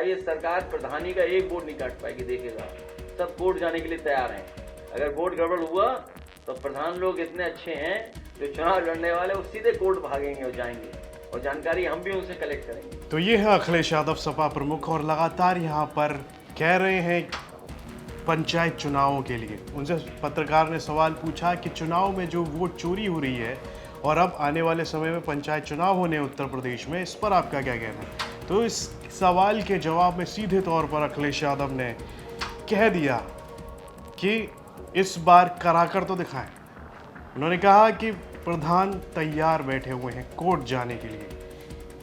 ये सरकार प्रधानी का एक वोट नहीं काट पाएगी, देखेगा। सब कोर्ट जाने के लिए तैयार हैं। अगर वोट गड़बड़ हुआ तो प्रधान लोग इतने अच्छे हैं, जो चुनाव लड़ने वाले वो सीधे कोर्ट भागेंगे और जाएंगे, और जानकारी हम भी उनसे कलेक्ट करेंगे। तो ये है अखिलेश यादव सपा प्रमुख, और लगातार यहाँ पर कह रहे हैं पंचायत चुनावों के लिए। उनसे पत्रकार ने सवाल पूछा कि चुनाव में जो वोट चोरी हो रही है और अब आने वाले समय में पंचायत चुनाव होने उत्तर प्रदेश में, इस पर आपका क्या कहना है। तो इस सवाल के जवाब में सीधे तौर पर अखिलेश यादव ने कह दिया कि इस बार कराकर तो दिखाएं। उन्होंने कहा कि प्रधान तैयार बैठे हुए हैं कोर्ट जाने के लिए।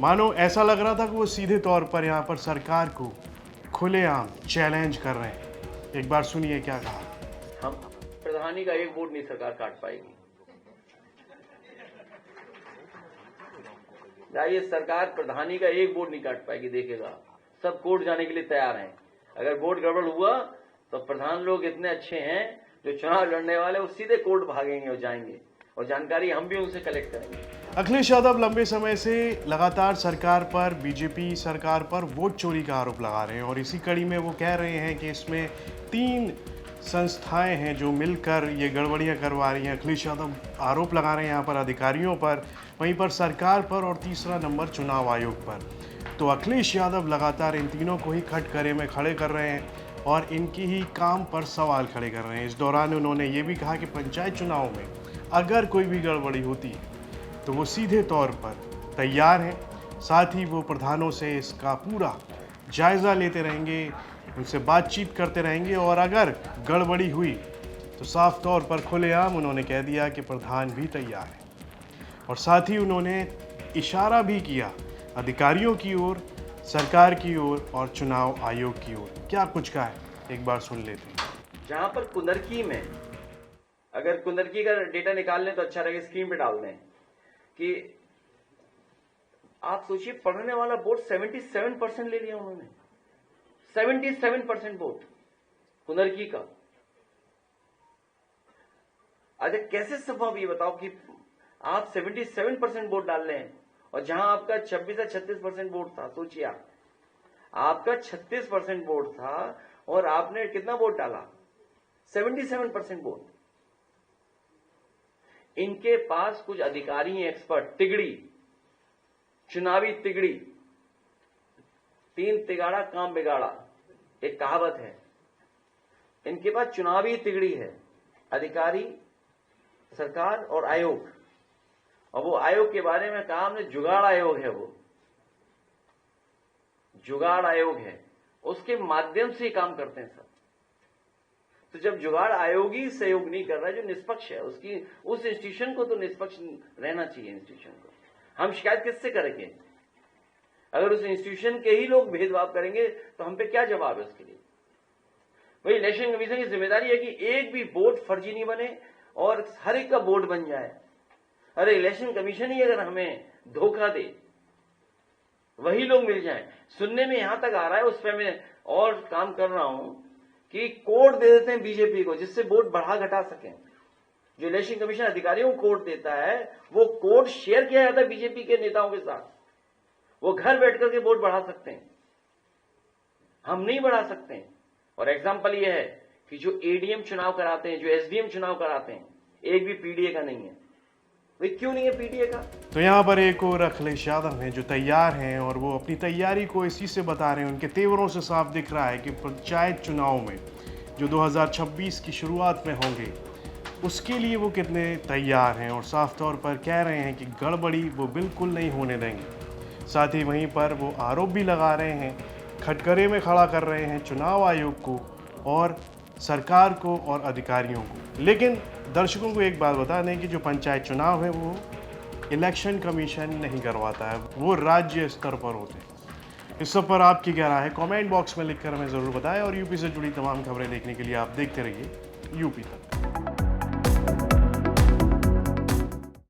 मानो ऐसा लग रहा था कि वो सीधे तौर पर यहाँ पर सरकार को खुलेआम चैलेंज कर रहे हैं। एक बार सुनिए क्या कहा। हम प्रधानी का एक वोट नहीं सरकार काट पाएगी। ये सरकार प्रधानी का एक वोट नहीं काट पाएगी, देखेगा। सब कोर्ट जाने के लिए तैयार हैं। अगर वोट गड़बड़ हुआ तो प्रधान लोग इतने अच्छे हैं, जो चुनाव लड़ने वाले वो सीधे कोर्ट भागेंगे और जाएंगे, और जानकारी हम भी उनसे कलेक्ट करेंगे। अखिलेश यादव लंबे समय से लगातार सरकार पर, बीजेपी सरकार पर वोट चोरी का आरोप लगा रहे हैं, और इसी कड़ी में वो कह रहे हैं कि इसमें 3 संस्थाएं हैं जो मिलकर ये गड़बड़ियां करवा रही हैं। अखिलेश यादव आरोप लगा रहे हैं यहाँ पर अधिकारियों पर, वहीं पर सरकार पर, और तीसरा नंबर चुनाव आयोग पर। तो अखिलेश यादव लगातार इन तीनों को ही खटकरे में खड़े कर रहे हैं और इनकी ही काम पर सवाल खड़े कर रहे हैं। इस दौरान उन्होंने ये भी कहा कि पंचायत चुनाव में अगर कोई भी गड़बड़ी होती है तो वो सीधे तौर पर तैयार हैं। साथ ही वो प्रधानों से इसका पूरा जायज़ा लेते रहेंगे, उनसे बातचीत करते रहेंगे, और अगर गड़बड़ी हुई तो साफ तौर पर खुलेआम उन्होंने कह दिया कि प्रधान भी तैयार है। और साथ ही उन्होंने इशारा भी किया अधिकारियों की ओर, सरकार की ओर और चुनाव आयोग की ओर। क्या कुछ कहा है, एक बार सुन लेते हैं। जहां पर कुंदरकी में, अगर कुंदरकी का डेटा निकाल लें तो अच्छा रहेगा, स्क्रीन पे डाल दें कि आप सोचिए पढ़ने वाला वोट 77% ले लिया उन्होंने। 77% वोट कुंदरकी का। अच्छा कैसे संभव, ये बताओ कि आप 77% वोट डाल रहे हैं, और जहां आपका 26 या 36% वोट था। सोचिए आपका 36% वोट था और आपने कितना वोट डाला, 77% वोट। इनके पास कुछ अधिकारी हैं, एक्सपर्ट, तिगड़ी, चुनावी तिगड़ी। 3 तिगाड़ा काम बिगाड़ा, एक कहावत है। इनके पास चुनावी तिगड़ी है, अधिकारी, सरकार और आयोग। और वो आयोग के बारे में कहा हमने, जुगाड़ आयोग है। वो जुगाड़ आयोग है, उसके माध्यम से काम करते हैं सब। तो जब जुगाड़ आयोग ही सहयोग नहीं कर रहा है, जो निष्पक्ष है, उसकी उस इंस्टीट्यूशन को तो निष्पक्ष रहना चाहिए। इंस्टीट्यूशन को हम शिकायत किससे करेंगे? अगर उस इंस्टीट्यूशन के ही लोग भेदभाव करेंगे तो हम पे क्या जवाब है उसके लिए? वही इलेक्शन कमीशन की जिम्मेदारी है कि एक भी वोट फर्जी नहीं बने और हर एक का वोट बन जाए। अरे इलेक्शन कमीशन ही अगर हमें धोखा दे, वही लोग मिल जाएं। सुनने में यहां तक आ रहा है, उस पर मैं और काम कर रहा हूं कि कोड दे देते हैं बीजेपी को, जिससे वोट बढ़ा घटा सकें। जो इलेक्शन कमीशन अधिकारियों को कोड देता है, वो कोड शेयर किया जाता है बीजेपी के नेताओं के साथ। वो घर बैठ करके वोट बढ़ा सकते हैं, हम नहीं बढ़ा सकते हैं। और एग्जाम्पल ये है कि जो एडीएम चुनाव कराते हैं, जो एसडीएम चुनाव कराते हैं, एक भी पीडीए का नहीं है। भाई क्यों नहीं है पीडीए का? तो यहाँ पर एक और अखिलेश यादव हैं जो तैयार हैं, और वो अपनी तैयारी को इसी से बता रहे हैं। उनके तेवरों से साफ दिख रहा है कि पंचायत चुनाव में जो 2026 की शुरुआत में होंगे, उसके लिए वो कितने तैयार हैं, और साफ तौर पर कह रहे हैं कि गड़बड़ी वो बिल्कुल नहीं होने देंगे। साथ ही वहीं पर वो आरोप भी लगा रहे हैं, खटकरे में खड़ा कर रहे हैं चुनाव आयोग को और सरकार को और अधिकारियों को। लेकिन दर्शकों को एक बात बता दें कि जो पंचायत चुनाव है वो इलेक्शन कमीशन नहीं करवाता है, वो राज्य स्तर पर होते हैं। इस सब पर आपकी क्या राय है, कमेंट बॉक्स में लिखकर हमें ज़रूर बताएं, और यूपी से जुड़ी तमाम खबरें देखने के लिए आप देखते रहिए यूपी तक।